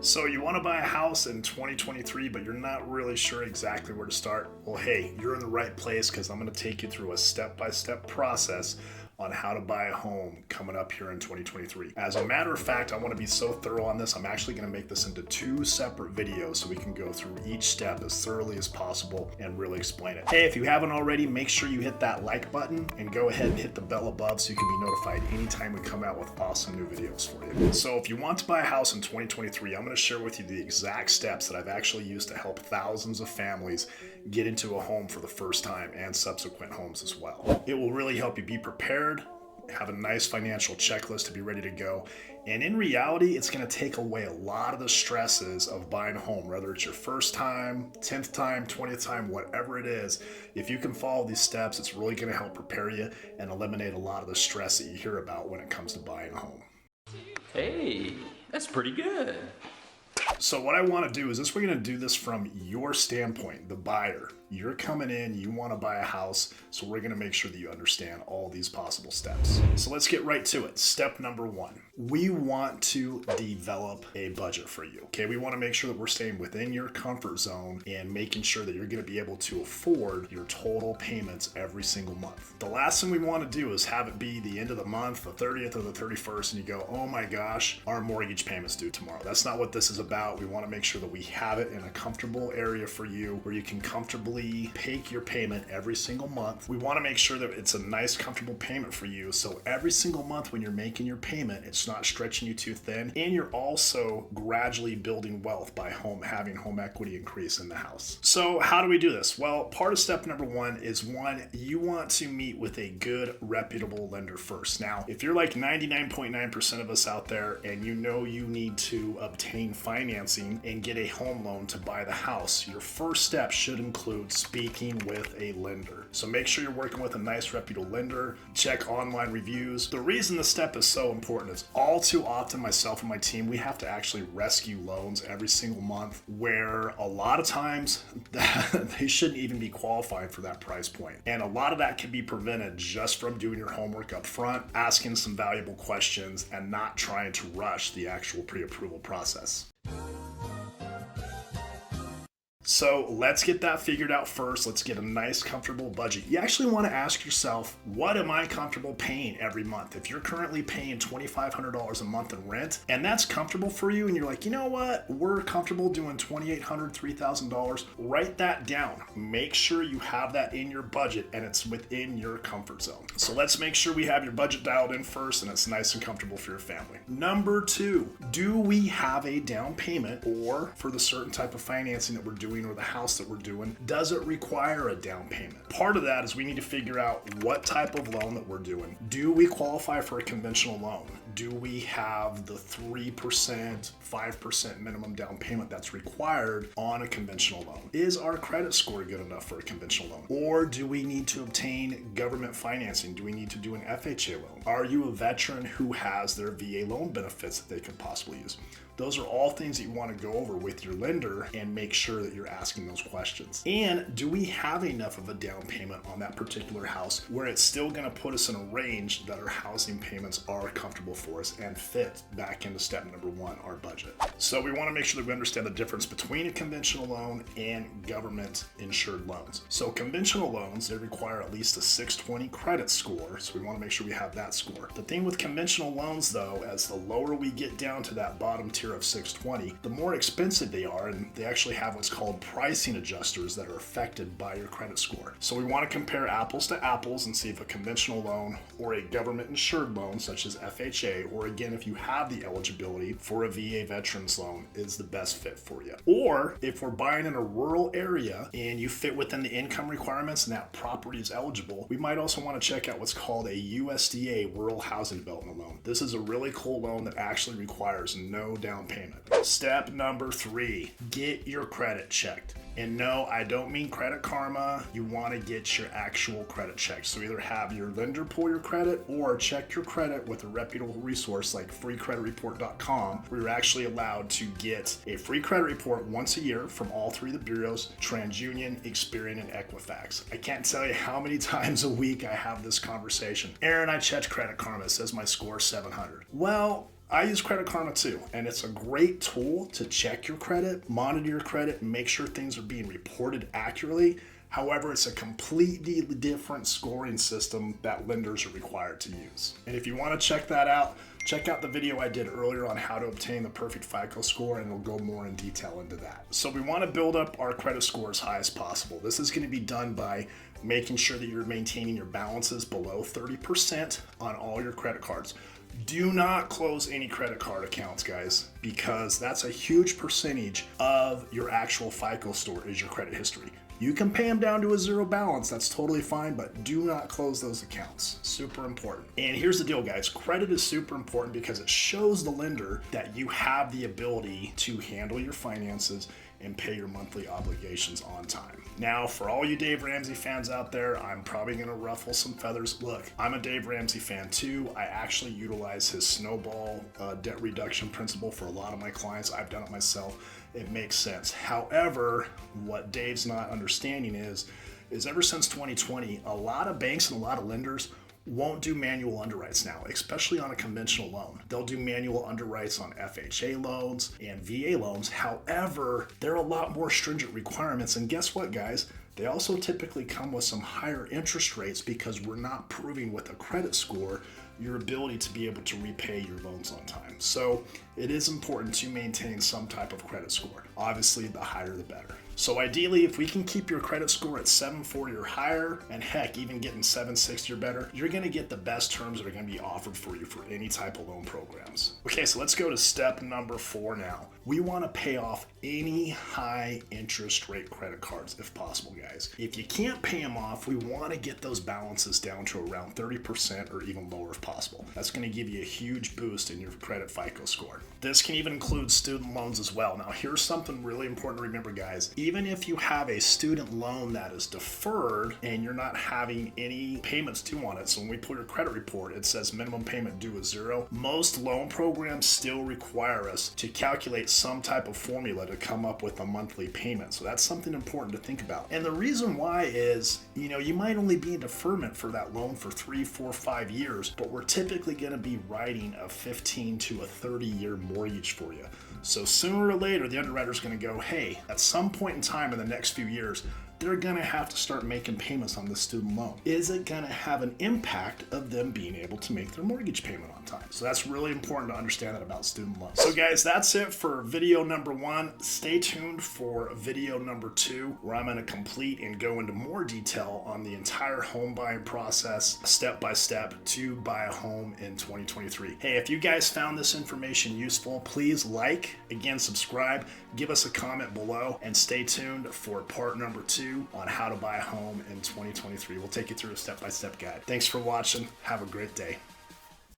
So you want to buy a house in 2023, but you're not really sure exactly where to start? Well, hey, you're in the right place because I'm going to take you through a step-by-step process on how to buy a home coming up here in 2023. As a matter of fact, I want to be so thorough on this, I'm actually going to make this into two separate videos so we can go through each step as thoroughly as possible and really explain it. Hey, if you haven't already, make sure you hit that like button and go ahead and hit the bell above so you can be notified anytime we come out with awesome new videos for you. So if you want to buy a house in 2023, I'm going to share with you the exact steps that I've actually used to help thousands of families get into a home for the first time and subsequent homes as well. It will really help you be prepared, have a nice financial checklist to be ready to go. And in reality, it's going to take away a lot of the stresses of buying a home, whether it's your first time, 10th time, 20th time, whatever it is. If you can follow these steps, it's really going to help prepare you and eliminate a lot of the stress that you hear about when it comes to buying a home. Hey, that's pretty good. So what I want to do is we're going to do this from your standpoint, the buyer. You're coming in, you want to buy a house, so we're going to make sure that you understand all these possible steps. So let's get right to it. Step number one, we want to develop a budget for you. Okay, we want to make sure that we're staying within your comfort zone and making sure that you're going to be able to afford your total payments every single month. The last thing we want to do is have it be the end of the month, the 30th or the 31st, and you go, oh my gosh, our mortgage payment's due tomorrow. That's not what this is about. We want to make sure that we have it in a comfortable area for you where you can comfortably pay your payment every single month. We want to make sure that it's a nice, comfortable payment for you. So every single month when you're making your payment, it's not stretching you too thin, and you're also gradually building wealth by having home equity increase in the house. So how do we do this? Well, part of step number one is you want to meet with a good, reputable lender first. Now, if you're like 99.9% of us out there and you know you need to obtain financing and get a home loan to buy the house, your first step should include speaking with a lender. So make sure you're working with a nice reputable lender. Check online reviews. The reason this step is so important is all too often myself and my team, we have to actually rescue loans every single month where a lot of times they shouldn't even be qualifying for that price point. And a lot of that can be prevented just from doing your homework up front, asking some valuable questions, and not trying to rush the actual pre-approval process. So let's get that figured out first. Let's get a nice, comfortable budget. You actually want to ask yourself, what am I comfortable paying every month? If you're currently paying $2,500 a month in rent and that's comfortable for you and you're like, you know what, we're comfortable doing $2,800, $3,000, write that down. Make sure you have that in your budget and it's within your comfort zone. So let's make sure we have your budget dialed in first and it's nice and comfortable for your family. Number two, do we have a down payment, or for the certain type of financing that we're doing or the house that we're doing, does it require a down payment? Part of that is we need to figure out what type of loan that we're doing. Do we qualify for a conventional loan? Do we have the 3%, 5% minimum down payment that's required on a conventional loan? Is our credit score good enough for a conventional loan? Or do we need to obtain government financing? Do we need to do an FHA loan? Are you a veteran who has their VA loan benefits that they could possibly use? Those are all things that you want to go over with your lender and make sure that you're asking those questions. And do we have enough of a down payment on that particular house where it's still going to put us in a range that our housing payments are comfortable for us and fit back into step number one, our budget. So we want to make sure that we understand the difference between a conventional loan and government insured loans. So conventional loans, they require at least a 620 credit score. So we want to make sure we have that score. The thing with conventional loans though, as the lower we get down to that bottom tier of 620, the more expensive they are, and they actually have what's called pricing adjusters that are affected by your credit score. So we want to compare apples to apples and see if a conventional loan or a government insured loan such as FHA, or again if you have the eligibility for a VA veterans loan, is the best fit for you. Or if we're buying in a rural area and you fit within the income requirements and that property is eligible, we might also want to check out what's called a USDA Rural Housing Development Loan. This is a really cool loan that actually requires no down payment. Step number three, get your credit checked. And no, I don't mean Credit Karma. You want to get your actual credit checked. So either have your lender pull your credit or check your credit with a reputable resource like freecreditreport.com, where you're actually allowed to get a free credit report once a year from all three of the bureaus, TransUnion, Experian, and Equifax. I can't tell you how many times a week I have this conversation. Aaron, I checked Credit Karma. It says my score is 700. Well, I use Credit Karma too, and it's a great tool to check your credit, monitor your credit, and make sure things are being reported accurately. However, it's a completely different scoring system that lenders are required to use. And if you want to check that out, check out the video I did earlier on how to obtain the perfect FICO score, and it'll go more in detail into that. So we want to build up our credit score as high as possible. This is going to be done by making sure that you're maintaining your balances below 30% on all your credit cards. Do not close any credit card accounts, guys, because that's a huge percentage of your actual FICO score is your credit history. You can pay them down to a zero balance, that's totally fine, but do not close those accounts. Super important. And here's the deal, guys. Credit is super important because it shows the lender that you have the ability to handle your finances and pay your monthly obligations on time. Now, for all you Dave Ramsey fans out there, I'm probably gonna ruffle some feathers. Look, I'm a Dave Ramsey fan too. I actually utilize his snowball debt reduction principle for a lot of my clients. I've done it myself. It makes sense. However, what Dave's not understanding is ever since 2020, a lot of banks and a lot of lenders won't do manual underwrites now, especially on a conventional loan. They'll do manual underwrites on FHA loans and VA loans. However, there are a lot more stringent requirements. And guess what, guys? They also typically come with some higher interest rates because we're not proving with a credit score your ability to be able to repay your loans on time. So it is important to maintain some type of credit score. Obviously, the higher the better. So ideally, if we can keep your credit score at 740 or higher, and heck, even getting 760 or better, you're gonna get the best terms that are gonna be offered for you for any type of loan programs. Okay, so let's go to step number 4 now. We wanna pay off any high interest rate credit cards if possible, guys. If you can't pay them off, we wanna get those balances down to around 30% or even lower if possible. That's gonna give you a huge boost in your credit FICO score. This can even include student loans as well. Now, here's something really important to remember, guys. Even if you have a student loan that is deferred and you're not having any payments due on it, so when we pull your credit report, it says minimum payment due is 0. Most loan programs still require us to calculate some type of formula to come up with a monthly payment. So that's something important to think about. And the reason why is, you might only be in deferment for that loan for 3, 4, 5 years, but we're typically going to be writing a 15 to a 30-year mortgage for you. So sooner or later, the underwriter's going to go, hey, at some point in time in the next few years, they're going to have to start making payments on this student loan. Is it going to have an impact of them being able to make their mortgage payment on time? So that's really important to understand that about student loans. So guys, that's it for video number 1. Stay tuned for video number 2, where I'm going to complete and go into more detail on the entire home buying process, step by step, to buy a home in 2023. Hey, if you guys found this information useful, please like, again, subscribe, give us a comment below, and stay tuned for part number 2 on how to buy a home in 2023. We'll take you through a step-by-step guide. Thanks for watching. Have a great day.